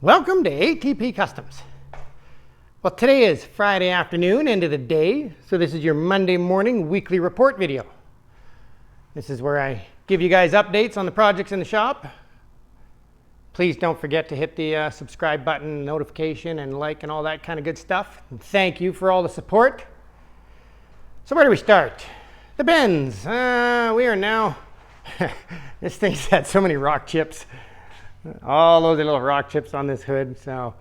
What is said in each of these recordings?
Welcome to ATP Customs. Well, today is Friday afternoon, end of the day, so this is your Monday morning weekly report video. This is where I give you guys updates on the projects in the shop. Please don't forget to hit the subscribe button, notification, and like and all that kind of good stuff. And thank you for all the support. So where do we start? The bins. We are now, this thing's had so many rock chips. All those little rock chips on this hood. So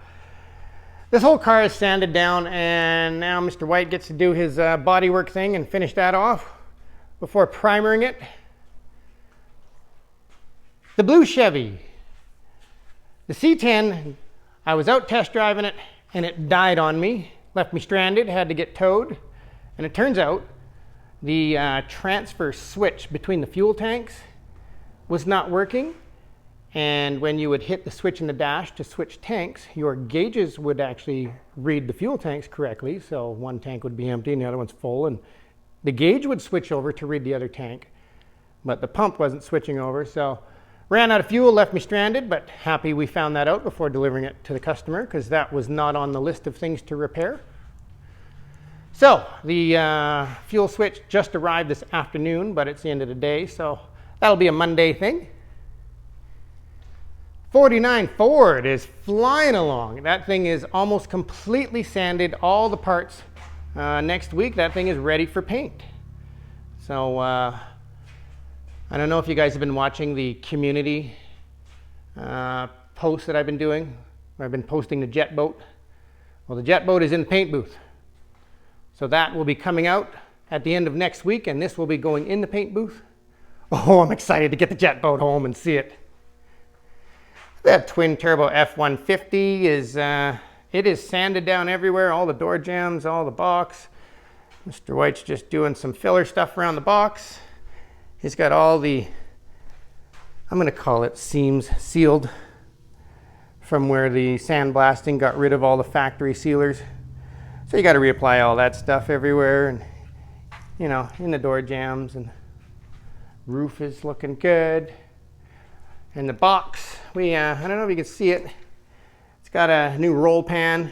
this whole car is sanded down, and now Mr. White gets to do his bodywork thing and finish that off before primering it. The blue Chevy, the C10, I was out test driving it and it died on me, left me stranded, had to get towed. And it turns out the transfer switch between the fuel tanks was not working. And when you would hit the switch in the dash to switch tanks, your gauges would actually read the fuel tanks correctly. So one tank would be empty and the other one's full, and the gauge would switch over to read the other tank, but the pump wasn't switching over. So ran out of fuel, left me stranded, but happy we found that out before delivering it to the customer, because that was not on the list of things to repair. So the fuel switch just arrived this afternoon, but it's the end of the day, so that'll be a Monday thing. 49 Ford is flying along. That thing is almost completely sanded, all the parts. Next week, that thing is ready for paint. So I don't know if you guys have been watching the community posts that I've been doing. I've been posting the jet boat. Well, the jet boat is in the paint booth. So that will be coming out at the end of next week, and this will be going in the paint booth. Oh, I'm excited to get the jet boat home and see it. That twin turbo F-150 is it is sanded down everywhere, all the door jambs, all the box. Mr. White's just doing some filler stuff around the box. He's got all the, I'm going to call it seams, sealed from where the sandblasting got rid of all the factory sealers. So you got to reapply all that stuff everywhere, and you know, in the door jambs, and roof is looking good. And the box, I don't know if you can see it. It's got a new roll pan.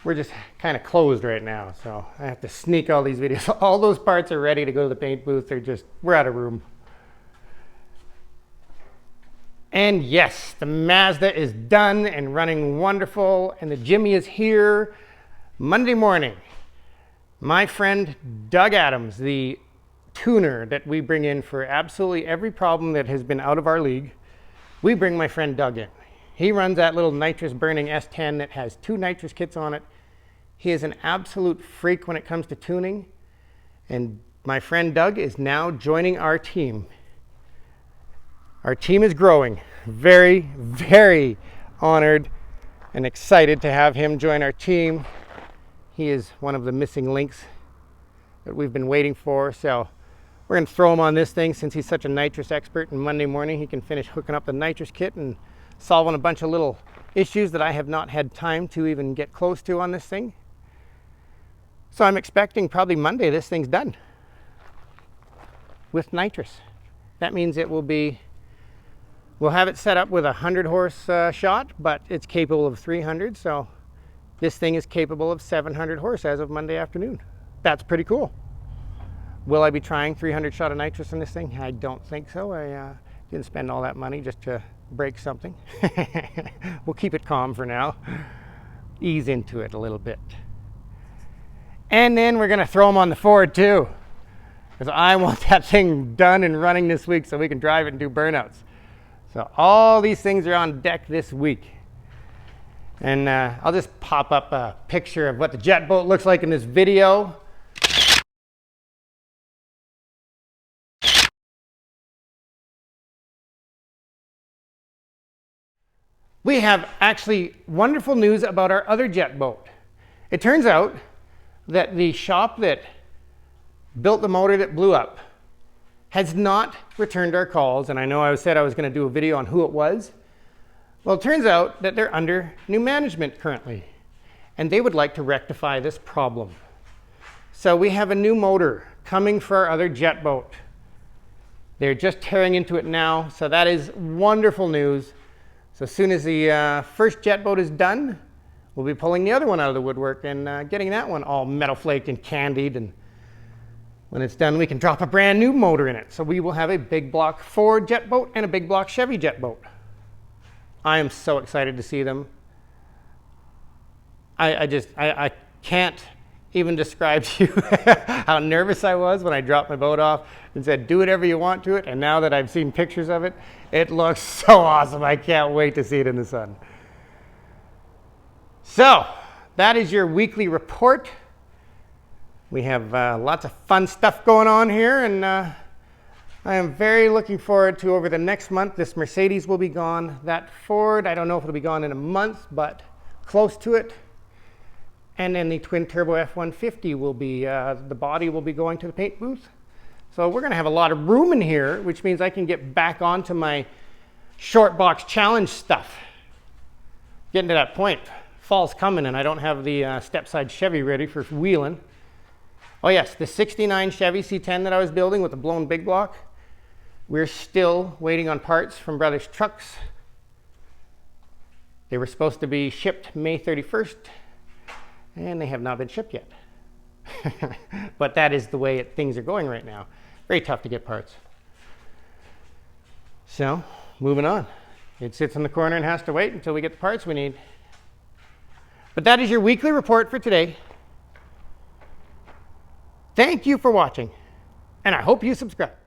We're just kind of closed right now, so I have to sneak all these videos. All those parts are ready to go to the paint booth. We're out of room. And yes, the Mazda is done and running wonderful, and the Jimmy is here Monday morning. My friend Doug Adams, the tuner that we bring in for absolutely every problem that has been out of our league, we bring my friend Doug in. He runs that little nitrous burning S10 that has 2 nitrous kits on it. He is an absolute freak when it comes to tuning, and my friend Doug is now joining our team. Our team is growing. Very, very honored and excited to have him join our team. He is one of the missing links that we've been waiting for, so we're going to throw him on this thing since he's such a nitrous expert, and Monday morning he can finish hooking up the nitrous kit and solving a bunch of little issues that I have not had time to even get close to on this thing. So I'm expecting probably Monday this thing's done with nitrous. That means it will be, we'll have it set up with a 100 horse shot, but it's capable of 300, so this thing is capable of 700 horse as of Monday afternoon. That's pretty cool. Will I be trying 300 shot of nitrous in this thing? I don't think so. I didn't spend all that money just to break something. We'll keep it calm for now. Ease into it a little bit. And then we're going to throw them on the Ford too, because I want that thing done and running this week so we can drive it and do burnouts. So all these things are on deck this week. And I'll just pop up a picture of what the jet boat looks like in this video. We have actually wonderful news about our other jet boat. It turns out that the shop that built the motor that blew up has not returned our calls, and I know I said I was going to do a video on who it was. Well, it turns out that they're under new management currently, and they would like to rectify this problem. So we have a new motor coming for our other jet boat. They're just tearing into it now, so that is wonderful news. So as soon as the first jet boat is done, we'll be pulling the other one out of the woodwork and getting that one all metal flaked and candied. And when it's done, we can drop a brand new motor in it. So we will have a big block Ford jet boat and a big block Chevy jet boat. I am so excited to see them. I can't even describe to you how nervous I was when I dropped my boat off and said, do whatever you want to it. And now that I've seen pictures of it, it looks so awesome. I can't wait to see it in the sun. So that is your weekly report. We have lots of fun stuff going on here, and I am very looking forward to over the next month. This Mercedes will be gone. That Ford, I don't know if it'll be gone in a month, but close to it. And then the twin turbo F-150 will be, the body will be going to the paint booth. So we're going to have a lot of room in here, which means I can get back onto my short box challenge stuff. Getting to that point. Fall's coming and I don't have the step-side Chevy ready for wheeling. Oh yes, the 69 Chevy C10 that I was building with the blown big block, we're still waiting on parts from Brothers Trucks. They were supposed to be shipped May 31st. And they have not been shipped yet. But that is the way things are going right now. Very tough to get parts. So, moving on. It sits in the corner and has to wait until we get the parts we need. But that is your weekly report for today. Thank you for watching, and I hope you subscribe.